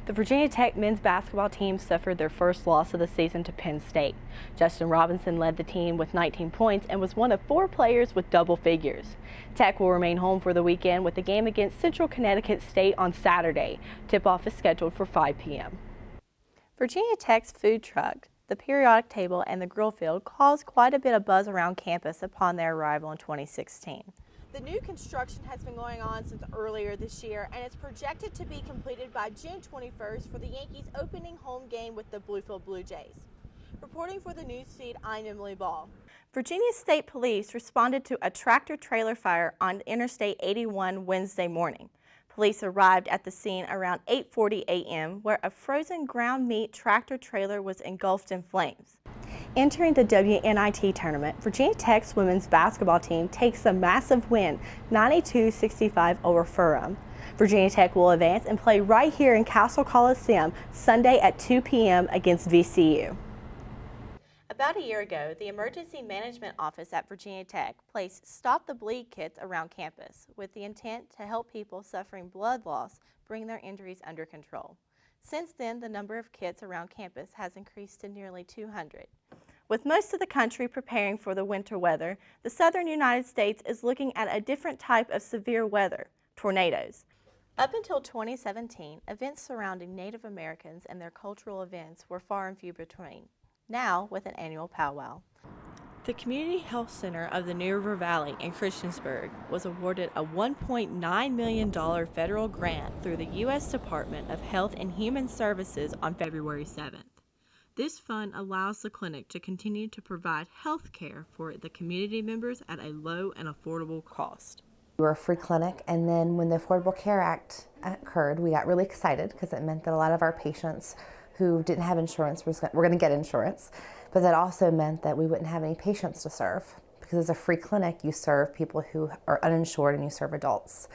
The Virginia Tech men's basketball team suffered their first loss of the season to Penn State. Justin Robinson led the team with 19 points and was one of 4 players with double figures. Tech will remain home for the weekend with a game against Central Connecticut State on Saturday. Tip-off is scheduled for 5 p.m. Virginia Tech's food truck, the periodic table, and the grill field caused quite a bit of buzz around campus upon their arrival in 2016. The new construction has been going on since earlier this year, and it's projected to be completed by June 21st for the Yankees' opening home game with the Bluefield Blue Jays. Reporting for the newsfeed, I'm Emily Ball. Virginia State Police responded to a tractor-trailer fire on Interstate 81 Wednesday morning. Police arrived at the scene around 8:40 a.m. where a frozen ground meat tractor-trailer was engulfed in flames. Entering the WNIT tournament, Virginia Tech's women's basketball team takes a massive win, 92-65 over Ferrum. Virginia Tech will advance and play right here in Castle Coliseum Sunday at 2 p.m. against VCU. About a year ago, the Emergency Management Office at Virginia Tech placed Stop the Bleed kits around campus with the intent to help people suffering blood loss bring their injuries under control. Since then, the number of kits around campus has increased to nearly 200. With most of the country preparing for the winter weather, the southern United States is looking at a different type of severe weather, tornadoes. Up until 2017, events surrounding Native Americans and their cultural events were far and few between. Now, with an annual powwow. The Community Health Center of the New River Valley in Christiansburg was awarded a $1.9 million federal grant through the U.S. Department of Health and Human Services on February 7th. This fund allows the clinic to continue to provide health care for the community members at a low and affordable cost. We were a free clinic, and then when the Affordable Care Act occurred, we got really excited because it meant that a lot of our patients who didn't have insurance were going to get insurance, but that also meant that we wouldn't have any patients to serve, because as a free clinic you serve people who are uninsured and you serve adults.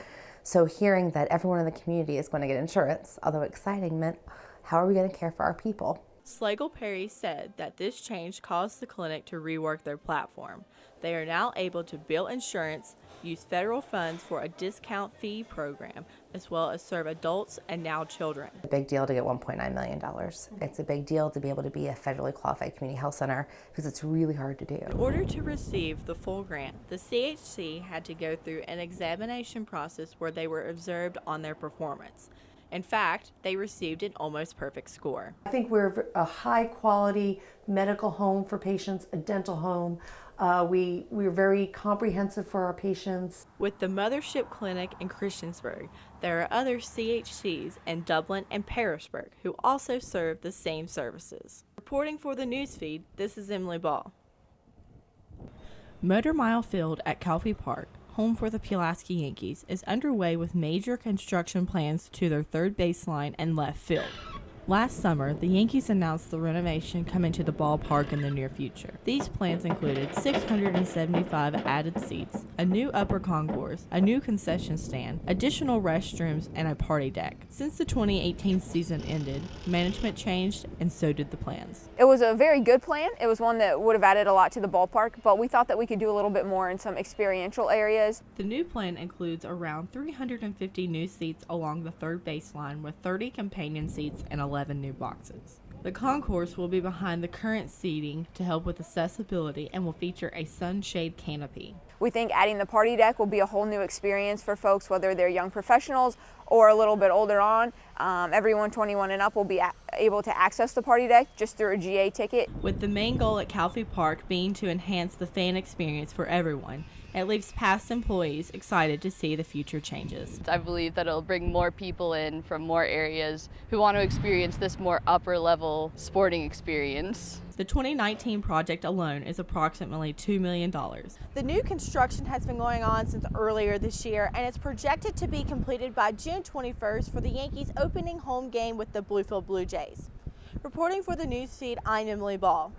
So hearing that everyone in the community is going to get insurance, although exciting, meant how are we going to care for our people? Slagle Perry said that this change caused the clinic to rework their platform. They are now able to bill insurance, use federal funds for a discount fee program, as well as serve adults and now children. It's a big deal to get $1.9 million. It's a big deal to be able to be a federally qualified community health center because it's really hard to do. In order to receive the full grant, the CHC had to go through an examination process where they were observed on their performance. In fact, they received an almost perfect score. I think we're a high quality medical home for patients, a dental home. We're very comprehensive for our patients. With the Mothership Clinic in Christiansburg, there are other CHCs in Dublin and Pearisburg who also serve the same services. Reporting for the newsfeed, this is Emily Ball. Motor Mile Field at Calfee Park, home for the Pulaski Yankees, is underway with major construction plans to their third baseline and left field. Last summer, the Yankees announced the renovation coming to the ballpark in the near future. These plans included 675 added seats, a new upper concourse, a new concession stand, additional restrooms, and a party deck. Since the 2018 season ended, management changed, and so did the plans. It was a very good plan. It was one that would have added a lot to the ballpark, but we thought that we could do a little bit more in some experiential areas. The new plan includes around 350 new seats along the third baseline with 30 companion seats and 11 new boxes. The concourse will be behind the current seating to help with accessibility and will feature a sunshade canopy. We think adding the party deck will be a whole new experience for folks, whether they're young professionals or a little bit older on. Everyone 21 and up will be able to access the party deck just through a GA ticket. With the main goal at Calfee Park being to enhance the fan experience for everyone, it leaves past employees excited to see the future changes. I believe that it'll bring more people in from more areas who want to experience this more upper level sporting experience. The 2019 project alone is approximately $2 million. The new construction has been going on since earlier this year, and it's projected to be completed by June 21st for the Yankees' opening home game with the Bluefield Blue Jays. Reporting for the newsfeed, I'm Emily Ball.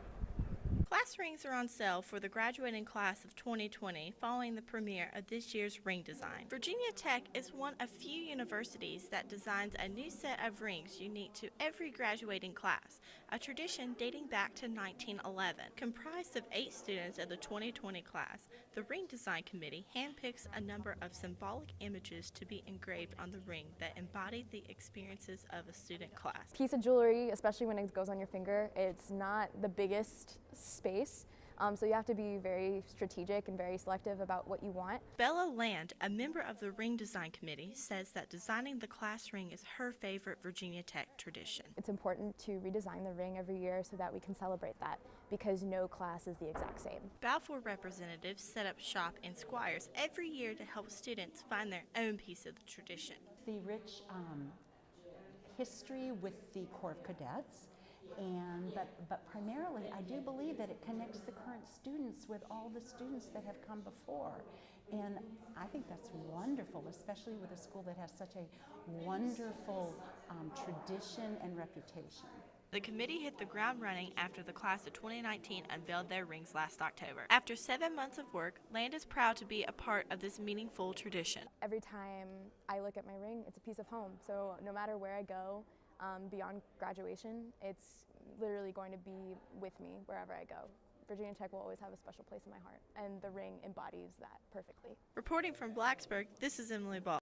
Class rings are on sale for the graduating class of 2020 following the premiere of this year's ring design. Virginia Tech is one of few universities that designs a new set of rings unique to every graduating class, a tradition dating back to 1911. Comprised of 8 students of the 2020 class, the Ring Design Committee handpicks a number of symbolic images to be engraved on the ring that embody the experiences of a student class. Piece of jewelry, especially when it goes on your finger, it's not the biggest space, so you have to be very strategic and very selective about what you want. Bella Land, a member of the Ring Design Committee, says that designing the class ring is her favorite Virginia Tech tradition. It's important to redesign the ring every year so that we can celebrate that, because no class is the exact same. Balfour representatives set up shop in Squires every year to help students find their own piece of the tradition. The rich history with the Corps of Cadets, but primarily I do believe that it connects the current students with all the students that have come before, and I think that's wonderful, especially with a school that has such a wonderful tradition and reputation. The committee hit the ground running after the class of 2019 unveiled their rings last October. After 7 months of work, Land is proud to be a part of this meaningful tradition. Every time I look at my ring, it's a piece of home, so no matter where I go, beyond graduation, it's literally going to be with me wherever I go. Virginia Tech will always have a special place in my heart, and the ring embodies that perfectly. Reporting from Blacksburg, this is Emily Ball.